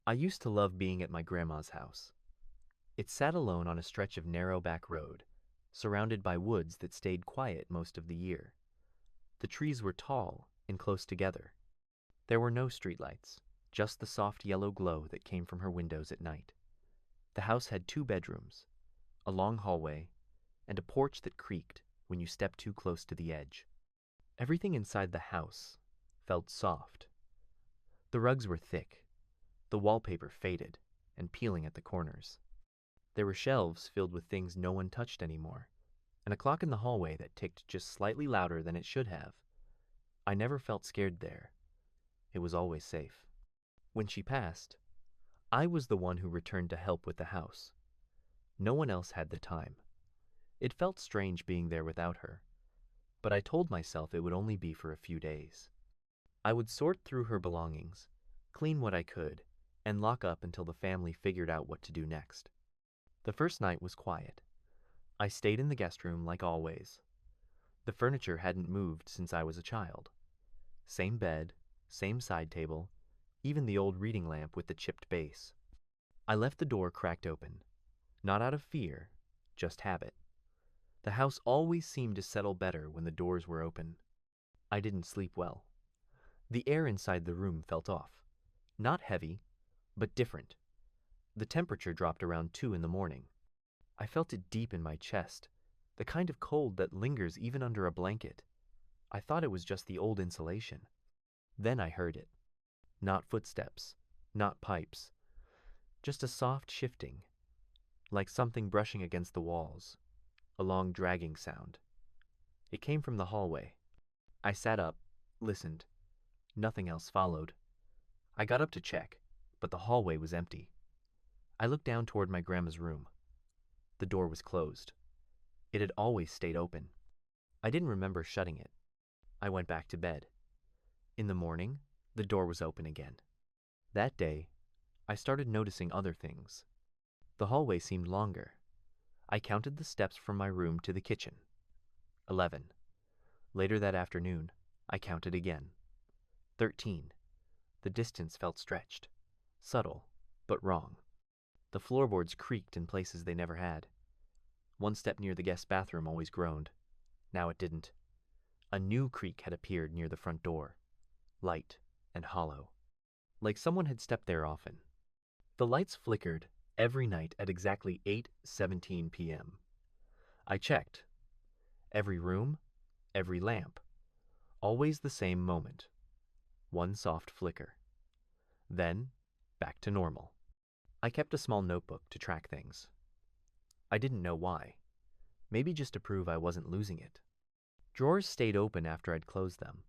I used to love being at my grandma's house. It sat alone on a stretch of narrow back road, surrounded by woods that stayed quiet most of the year. The trees were tall and close together. There were no streetlights, just the soft yellow glow that came from her windows at night. The house had 2 bedrooms, a long hallway, and a porch that creaked when you stepped too close to the edge. Everything inside the house felt soft. The rugs were thick, the wallpaper faded and peeling at the corners. There were shelves filled with things no one touched anymore, and a clock in the hallway that ticked just slightly louder than it should have. I never felt scared there. It was always safe. When she passed, I was the one who returned to help with the house. No one else had the time. It felt strange being there without her, but I told myself it would only be for a few days. I would sort through her belongings, clean what I could, and lock up until the family figured out what to do next. The first night was quiet. I stayed in the guest room like always. The furniture hadn't moved since I was a child. Same bed, same side table, even the old reading lamp with the chipped base. I left the door cracked open, not out of fear, just habit. The house always seemed to settle better when the doors were open. I didn't sleep well. The air inside the room felt off. Not heavy, but different. The temperature dropped around 2 in the morning. I felt it deep in my chest, the kind of cold that lingers even under a blanket. I thought it was just the old insulation. Then I heard it. Not footsteps, not pipes, just a soft shifting, like something brushing against the walls, a long dragging sound. It came from the hallway. I sat up, listened. Nothing else followed. I got up to check, but the hallway was empty. I looked down toward my grandma's room. The door was closed. It had always stayed open. I didn't remember shutting it. I went back to bed. In the morning, the door was open again. That day, I started noticing other things. The hallway seemed longer. I counted the steps from my room to the kitchen. 11. Later that afternoon, I counted again. 13. The distance felt stretched. Subtle, but wrong. The floorboards creaked in places they never had. One step near the guest bathroom always groaned. Now it didn't. A new creak had appeared near the front door, light and hollow, like someone had stepped there often. The lights flickered every night at exactly 8:17 p.m. I checked. Every room, every lamp. Always the same moment. One soft flicker. Then, back to normal. I kept a small notebook to track things. I didn't know why. Maybe just to prove I wasn't losing it. Drawers stayed open after I'd closed them.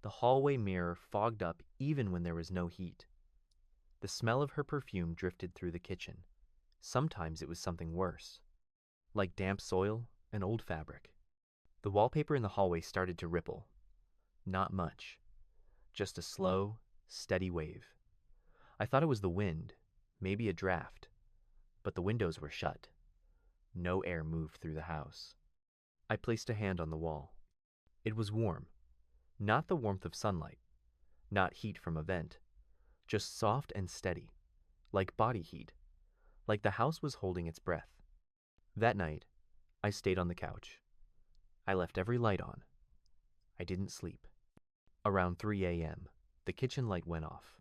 The hallway mirror fogged up even when there was no heat. The smell of her perfume drifted through the kitchen. Sometimes it was something worse, like damp soil and old fabric. The wallpaper in the hallway started to ripple. Not much. Just a slow, steady wave. I thought it was the wind, maybe a draft, but the windows were shut. No air moved through the house. I placed a hand on the wall. It was warm. Not the warmth of sunlight, not heat from a vent, just soft and steady, like body heat, like the house was holding its breath. That night, I stayed on the couch. I left every light on. I didn't sleep. Around 3 a.m., the kitchen light went off.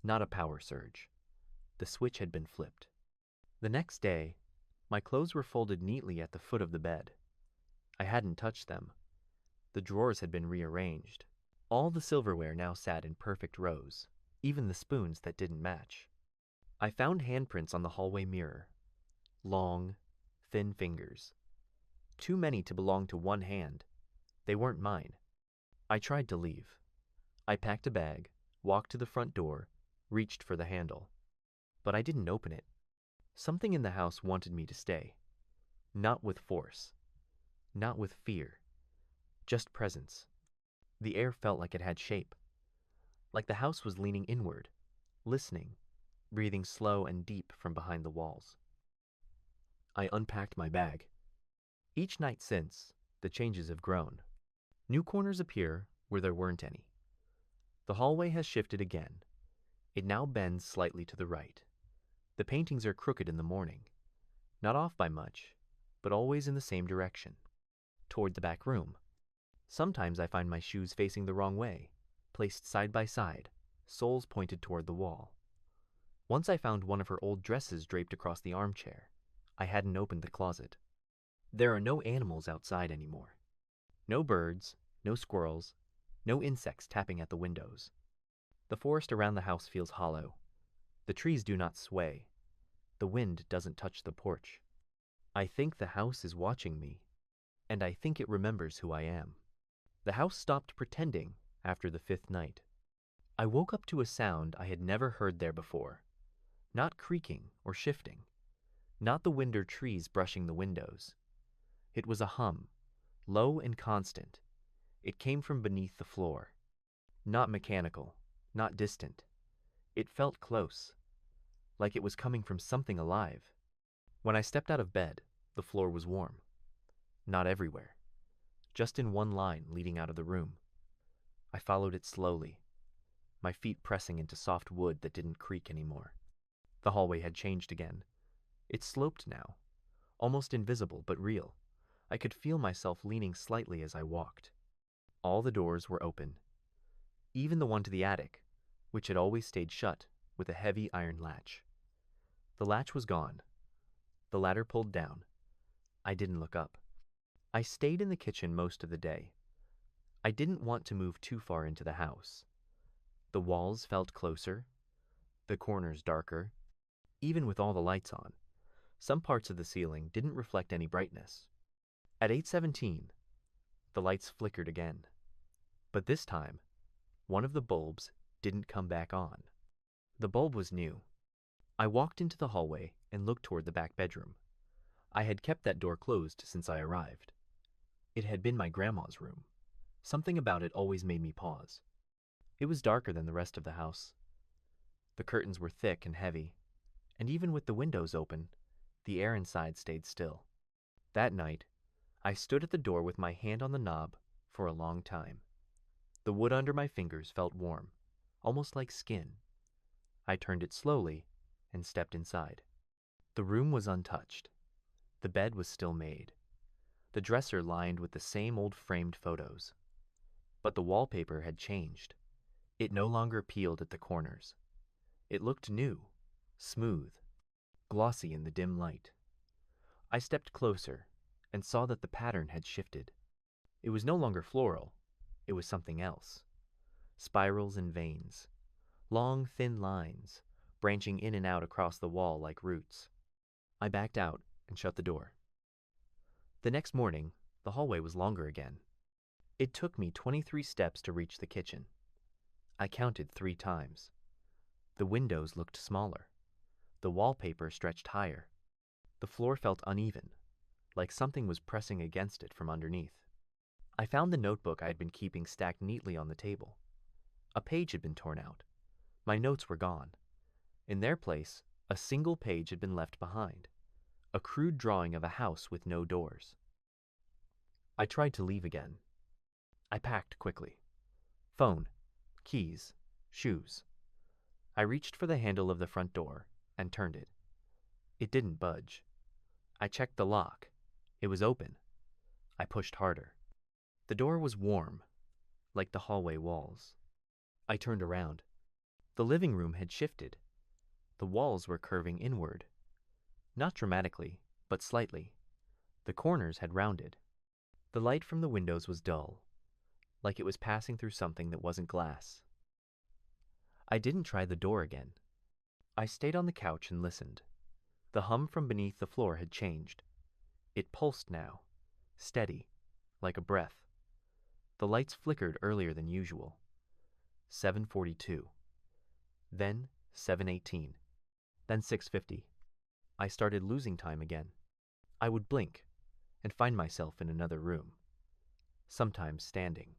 Not a power surge. The switch had been flipped. The next day, my clothes were folded neatly at the foot of the bed. I hadn't touched them. The drawers had been rearranged. All the silverware now sat in perfect rows, even the spoons that didn't match. I found handprints on the hallway mirror. Long, thin fingers. Too many to belong to one hand. They weren't mine. I tried to leave. I packed a bag, walked to the front door, reached for the handle. But I didn't open it. Something in the house wanted me to stay. Not with force. Not with fear. Just presence. The air felt like it had shape. Like the house was leaning inward, listening, breathing slow and deep from behind the walls. I unpacked my bag. Each night since, the changes have grown. New corners appear where there weren't any. The hallway has shifted again. It now bends slightly to the right. The paintings are crooked in the morning, not off by much, but always in the same direction, toward the back room. Sometimes I find my shoes facing the wrong way, placed side by side, soles pointed toward the wall. Once I found one of her old dresses draped across the armchair. I hadn't opened the closet. There are no animals outside anymore. No birds, no squirrels, no insects tapping at the windows. The forest around the house feels hollow. The trees do not sway. The wind doesn't touch the porch. I think the house is watching me, and I think it remembers who I am. The house stopped pretending after the 5th night. I woke up to a sound I had never heard there before. Not creaking or shifting. Not the wind or trees brushing the windows. It was a hum, low and constant. It came from beneath the floor. Not mechanical, not distant. It felt close, like it was coming from something alive. When I stepped out of bed, the floor was warm. Not everywhere, just in one line leading out of the room. I followed it slowly, my feet pressing into soft wood that didn't creak anymore. The hallway had changed again. It sloped now, almost invisible but real. I could feel myself leaning slightly as I walked. All the doors were open, even the one to the attic, which had always stayed shut with a heavy iron latch. The latch was gone, the ladder pulled down. I didn't look up. I stayed in the kitchen most of the day. I didn't want to move too far into the house. The walls felt closer, the corners darker. Even with all the lights on, some parts of the ceiling didn't reflect any brightness. At 8:17, the lights flickered again. But this time, one of the bulbs didn't come back on. The bulb was new. I walked into the hallway and looked toward the back bedroom. I had kept that door closed since I arrived. It had been my grandma's room. Something about it always made me pause. It was darker than the rest of the house. The curtains were thick and heavy, and even with the windows open, the air inside stayed still. That night, I stood at the door with my hand on the knob for a long time. The wood under my fingers felt warm, almost like skin. I turned it slowly and stepped inside. The room was untouched. The bed was still made. The dresser lined with the same old framed photos. But the wallpaper had changed. It no longer peeled at the corners. It looked new, smooth, glossy in the dim light. I stepped closer and saw that the pattern had shifted. It was no longer floral. It was something else. Spirals and veins. Long, thin lines, branching in and out across the wall like roots. I backed out and shut the door. The next morning, the hallway was longer again. It took me 23 steps to reach the kitchen. I counted 3 times. The windows looked smaller. The wallpaper stretched higher. The floor felt uneven, like something was pressing against it from underneath. I found the notebook I had been keeping stacked neatly on the table. A page had been torn out. My notes were gone. In their place, a single page had been left behind, a crude drawing of a house with no doors. I tried to leave again. I packed quickly. Phone, keys, shoes. I reached for the handle of the front door and turned it. It didn't budge. I checked the lock. It was open. I pushed harder. The door was warm, like the hallway walls. I turned around. The living room had shifted. The walls were curving inward. Not dramatically, but slightly. The corners had rounded. The light from the windows was dull, like it was passing through something that wasn't glass. I didn't try the door again. I stayed on the couch and listened. The hum from beneath the floor had changed. It pulsed now, steady, like a breath. The lights flickered earlier than usual. 7:42. Then 7:18. Then 6:50. I started losing time again. I would blink and find myself in another room. Sometimes standing.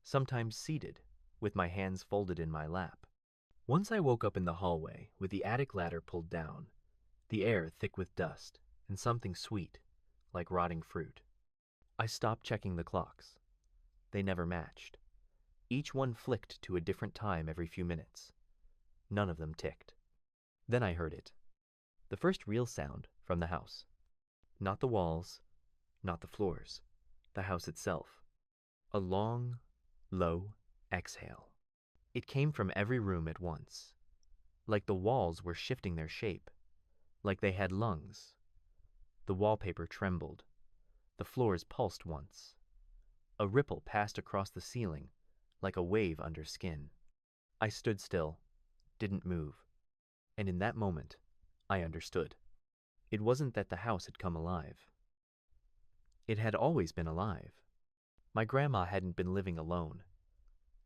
Sometimes seated, with my hands folded in my lap. Once I woke up in the hallway with the attic ladder pulled down, the air thick with dust and something sweet, like rotting fruit. I stopped checking the clocks. They never matched. Each one flicked to a different time every few minutes. None of them ticked. Then I heard it. The first real sound from the house. Not the walls, not the floors, the house itself. A long, low exhale. It came from every room at once, like the walls were shifting their shape, like they had lungs. The wallpaper trembled. The floors pulsed once. A ripple passed across the ceiling, like a wave under skin. I stood still, didn't move, and in that moment, I understood. It wasn't that the house had come alive. It had always been alive. My grandma hadn't been living alone.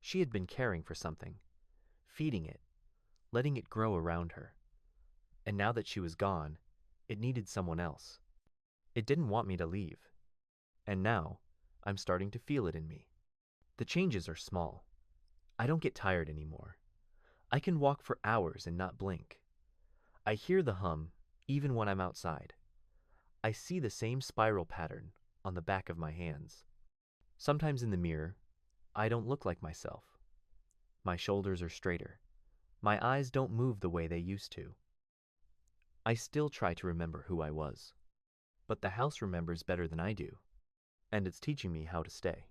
She had been caring for something, feeding it, letting it grow around her. And now that she was gone, it needed someone else. It didn't want me to leave. And now, I'm starting to feel it in me. The changes are small. I don't get tired anymore. I can walk for hours and not blink. I hear the hum even when I'm outside. I see the same spiral pattern on the back of my hands. Sometimes in the mirror, I don't look like myself. My shoulders are straighter. My eyes don't move the way they used to. I still try to remember who I was. But the house remembers better than I do, and it's teaching me how to stay.